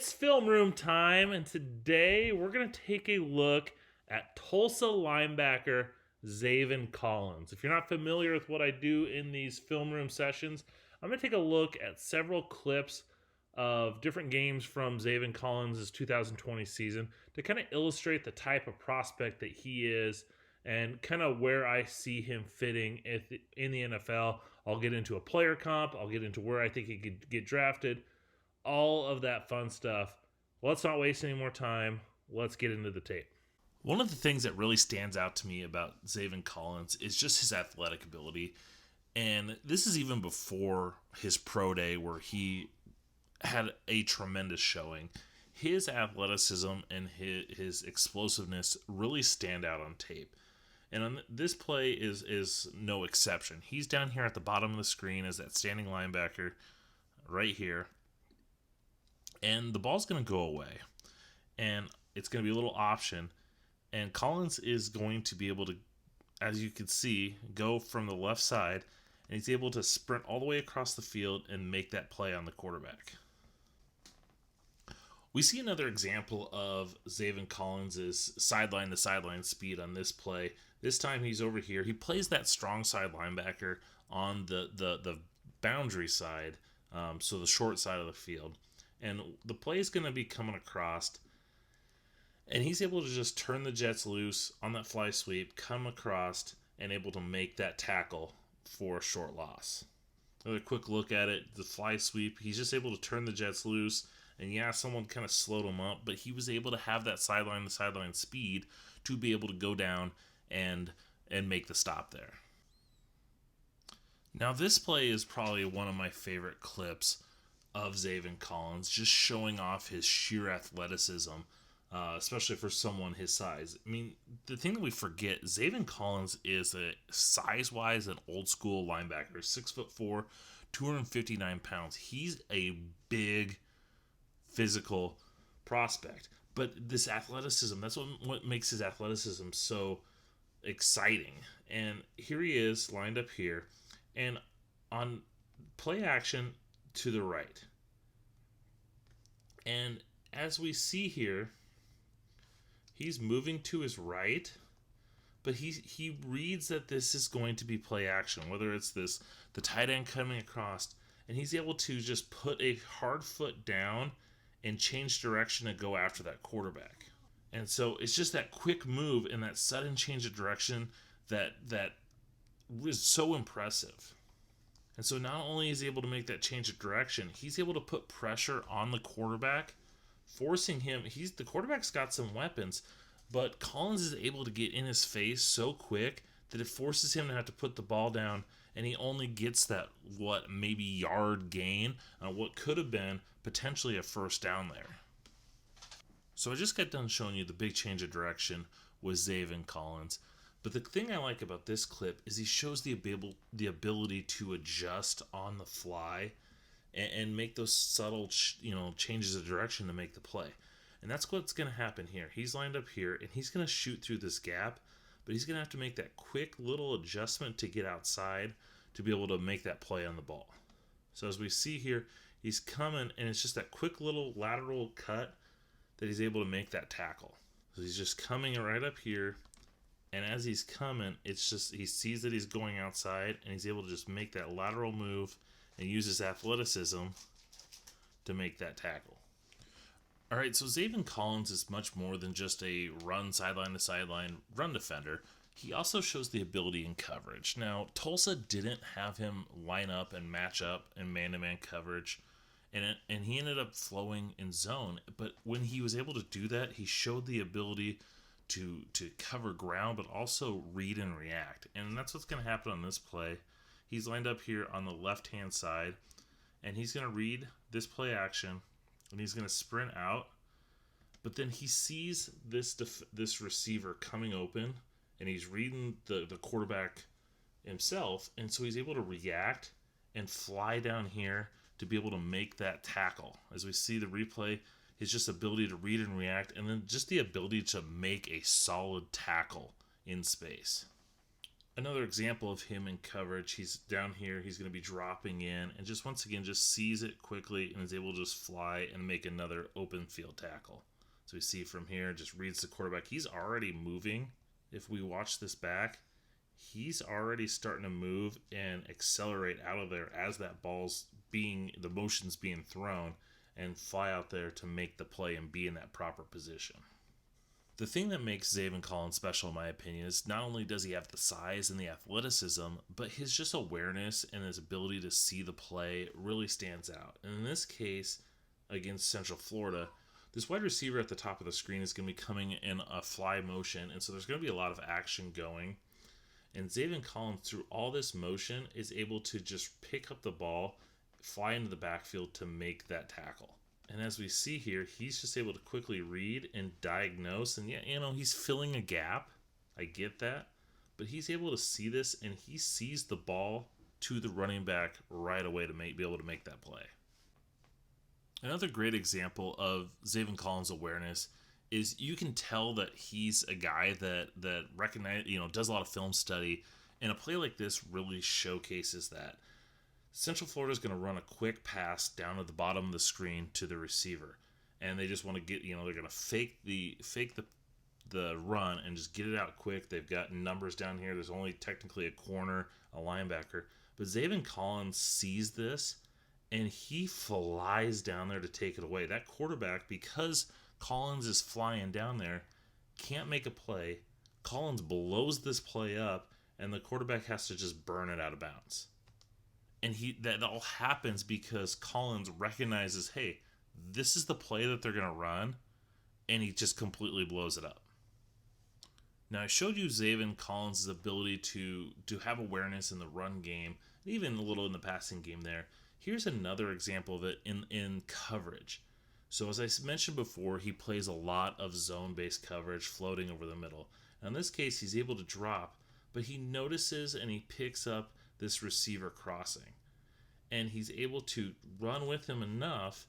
It's film room time, and today we're going to take a look at Tulsa linebacker Zaven Collins. If you're not familiar with what I do in these film room sessions, I'm going to take a look at several clips of different games from Zaven Collins' 2020 season to kind of illustrate the type of prospect that he is and kind of where I see him fitting in the NFL. I'll get into a player comp, I'll get into where I think he could get drafted, all of that fun stuff. Let's not waste any more time. Let's get into the tape. One of the things that really stands out to me about Zaven Collins is just his athletic ability. And this is even before his pro day where he had a tremendous showing. His athleticism and his explosiveness really stand out on tape. And on this play is no exception. He's down here at the bottom of the screen as that standing linebacker right here. And the ball's going to go away. And it's going to be a little option. And Collins is going to be able to, as you can see, go from the left side. And he's able to sprint all the way across the field and make that play on the quarterback. We see another example of Zaven Collins' sideline to sideline speed on this play. This time he's over here. He plays that strong side linebacker on the boundary side, so the short side of the field. And the play is going to be coming across, and he's able to just turn the Jets loose on that fly sweep, come across, and able to make that tackle for a short loss. Another quick look at it, the fly sweep, he's just able to turn the Jets loose, and yeah, someone kind of slowed him up, but he was able to have that sideline to sideline speed to be able to go down and make the stop there. Now this play is probably one of my favorite clips of Zaven Collins, just showing off his sheer athleticism, especially for someone his size. I mean, the thing that we forget, Zaven Collins is a size-wise an old-school linebacker, 6'4", 259 pounds. He's a big physical prospect, but this athleticism, that's what makes his athleticism so exciting. And here he is lined up here, and on play action to the right. And as we see here, he's moving to his right, but he reads that this is going to be play action, whether it's the tight end coming across, and he's able to just put a hard foot down and change direction and go after that quarterback. And so it's just that quick move and that sudden change of direction that is so impressive. And so not only is he able to make that change of direction, he's able to put pressure on the quarterback, forcing him. The quarterback's got some weapons, but Collins is able to get in his face so quick that it forces him to have to put the ball down, and he only gets that maybe yard gain on what could have been potentially a first down there. So I just got done showing you the big change of direction with Zaven Collins. But the thing I like about this clip is he shows the ability to adjust on the fly and make those subtle changes of direction to make the play. And that's what's going to happen here. He's lined up here, and he's going to shoot through this gap, but he's going to have to make that quick little adjustment to get outside to be able to make that play on the ball. So as we see here, he's coming, and it's just that quick little lateral cut that he's able to make that tackle. So he's just coming right up here, and as he's coming, it's just he sees that he's going outside, and he's able to just make that lateral move and use his athleticism to make that tackle. All right, so Zaven Collins is much more than just a run sideline to sideline run defender. He also shows the ability in coverage. Now, Tulsa didn't have him line up and match up in man-to-man coverage, and he ended up flowing in zone. But when he was able to do that, he showed the ability to cover ground, but also read and react. And that's what's going to happen on this play. He's lined up here on the left-hand side, and he's going to read this play action, and he's going to sprint out. But then he sees this receiver coming open, and he's reading the quarterback himself, and so he's able to react and fly down here to be able to make that tackle. As we see the replay, his just ability to read and react, and then just the ability to make a solid tackle in space. Another example of him in coverage, he's down here, he's going to be dropping in, and just once again, just sees it quickly and is able to just fly and make another open field tackle. So we see from here, just reads the quarterback. He's already moving. If we watch this back, he's already starting to move and accelerate out of there as the motion's being thrown, and fly out there to make the play and be in that proper position. The thing that makes Zaven Collins special, in my opinion, is not only does he have the size and the athleticism, but his just awareness and his ability to see the play really stands out. And in this case, against Central Florida, this wide receiver at the top of the screen is going to be coming in a fly motion, and so there's going to be a lot of action going. And Zaven Collins, through all this motion, is able to just pick up the ball, fly into the backfield to make that tackle. And as we see here, he's just able to quickly read and diagnose. And yeah, he's filling a gap. I get that. But he's able to see this, and he sees the ball to the running back right away to be able to make that play. Another great example of Zaven Collins' awareness is you can tell that he's a guy that recognize, does a lot of film study, and a play like this really showcases that. Central Florida is going to run a quick pass down at the bottom of the screen to the receiver, and they just want to get, they're going to fake the run and just get it out quick. They've got numbers down here. There's only technically a corner, a linebacker, but Zaven Collins sees this, and he flies down there to take it away. That quarterback, because Collins is flying down there, can't make a play. Collins blows this play up, and the quarterback has to just burn it out of bounds. And that all happens because Collins recognizes, hey, this is the play that they're going to run, and he just completely blows it up. Now, I showed you Zaven Collins' ability to have awareness in the run game, even a little in the passing game there. Here's another example of it in coverage. So as I mentioned before, he plays a lot of zone-based coverage, floating over the middle. Now, in this case, he's able to drop, but he notices and he picks up this receiver crossing. And he's able to run with him enough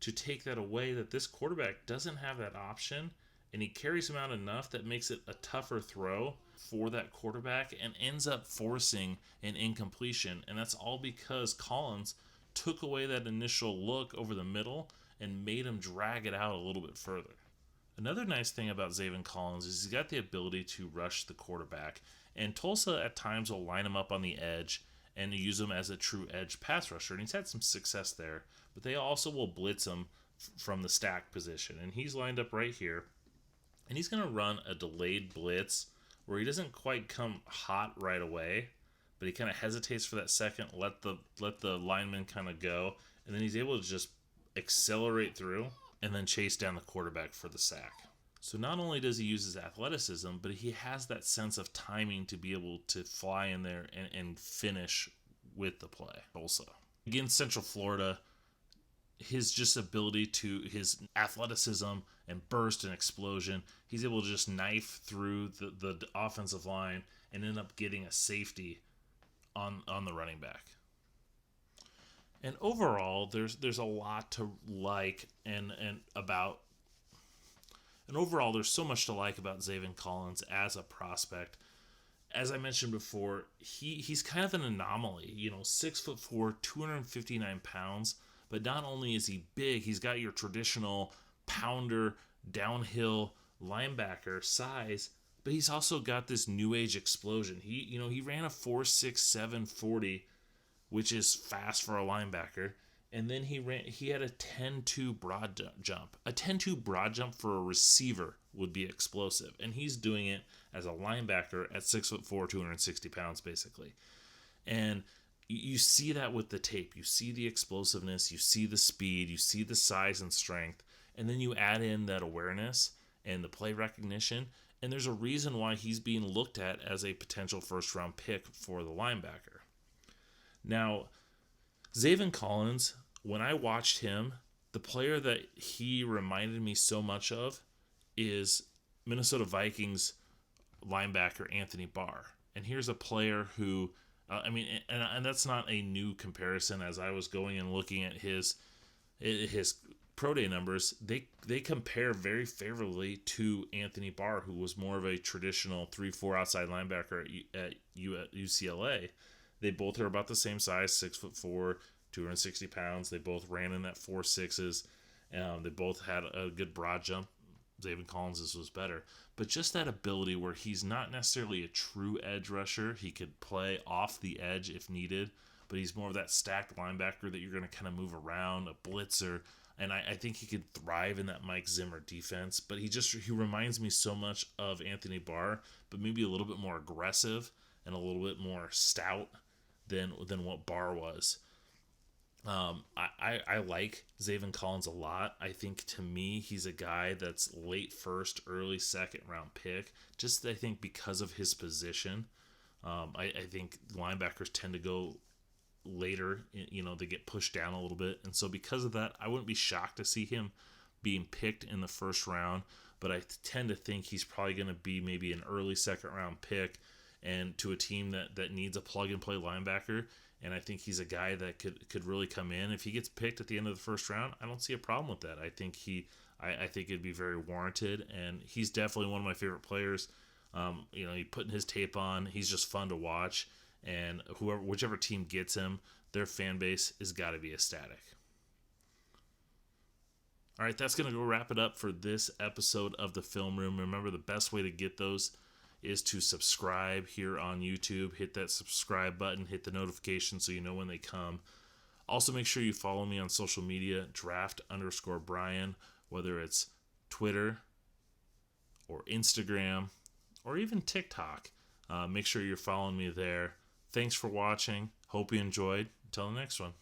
to take that away, that this quarterback doesn't have that option, and he carries him out enough that makes it a tougher throw for that quarterback and ends up forcing an incompletion. And that's all because Collins took away that initial look over the middle and made him drag it out a little bit further. Another nice thing about Zaven Collins is he's got the ability to rush the quarterback, and Tulsa at times will line him up on the edge and use him as a true edge pass rusher, and he's had some success there, but they also will blitz him from the stack position, and he's lined up right here, and he's going to run a delayed blitz where he doesn't quite come hot right away, but he kind of hesitates for that second, let the lineman kind of go, and then he's able to just accelerate through and then chase down the quarterback for the sack. So not only does he use his athleticism, but he has that sense of timing to be able to fly in there and finish with the play also. Against Central Florida, his just ability to, his athleticism and burst and explosion, he's able to just knife through the offensive line and end up getting a safety on the running back. And overall, there's a lot to like and about. And overall, there's so much to like about Zaven Collins as a prospect. As I mentioned before, he's kind of an anomaly. 6'4", 259 pounds. But not only is he big, he's got your traditional pounder, downhill linebacker size, but he's also got this new age explosion. He ran a 4.67 40, which is fast for a linebacker. And then he had a 10.2 broad jump. A 10.2 broad jump for a receiver would be explosive. And he's doing it as a linebacker at 6'4", 260 pounds, basically. And you see that with the tape. You see the explosiveness, you see the speed, you see the size and strength. And then you add in that awareness and the play recognition. And there's a reason why he's being looked at as a potential first-round pick for the linebacker. Now, Zaven Collins, when I watched him, the player that he reminded me so much of is Minnesota Vikings linebacker Anthony Barr. And here's a player who, and that's not a new comparison. As I was going and looking at his pro day numbers, they compare very favorably to Anthony Barr, who was more of a traditional 3-4 outside linebacker at UCLA. They both are about the same size, 6'4", 260 pounds. They both ran in that 4.6s. They both had a good broad jump. Zaven Collins was better. But just that ability where he's not necessarily a true edge rusher. He could play off the edge if needed, but he's more of that stacked linebacker that you're going to kind of move around, a blitzer. And I think he could thrive in that Mike Zimmer defense. But he reminds me so much of Anthony Barr, but maybe a little bit more aggressive and a little bit more stout than what Barr was. I like Zaven Collins a lot. I think, to me, he's a guy that's late first, early second round pick. Just, I think, because of his position. I think linebackers tend to go later. They get pushed down a little bit. And so because of that, I wouldn't be shocked to see him being picked in the first round. But I tend to think he's probably going to be maybe an early second round pick, and to a team that needs a plug and play linebacker. And I think he's a guy that could really come in. If he gets picked at the end of the first round, I don't see a problem with that. I think I think it'd be very warranted, and he's definitely one of my favorite players. He putting his tape on. He's just fun to watch, and whichever team gets him, their fan base has got to be ecstatic. All right, that's going to go wrap it up for this episode of the Film Room. Remember, the best way to get those is to subscribe here on YouTube. Hit that subscribe button, hit the notification so you know when they come. Also, make sure you follow me on social media, draft_Brian, whether it's Twitter or Instagram or even TikTok. Make sure you're following me there. Thanks for watching. Hope you enjoyed. Until the next one.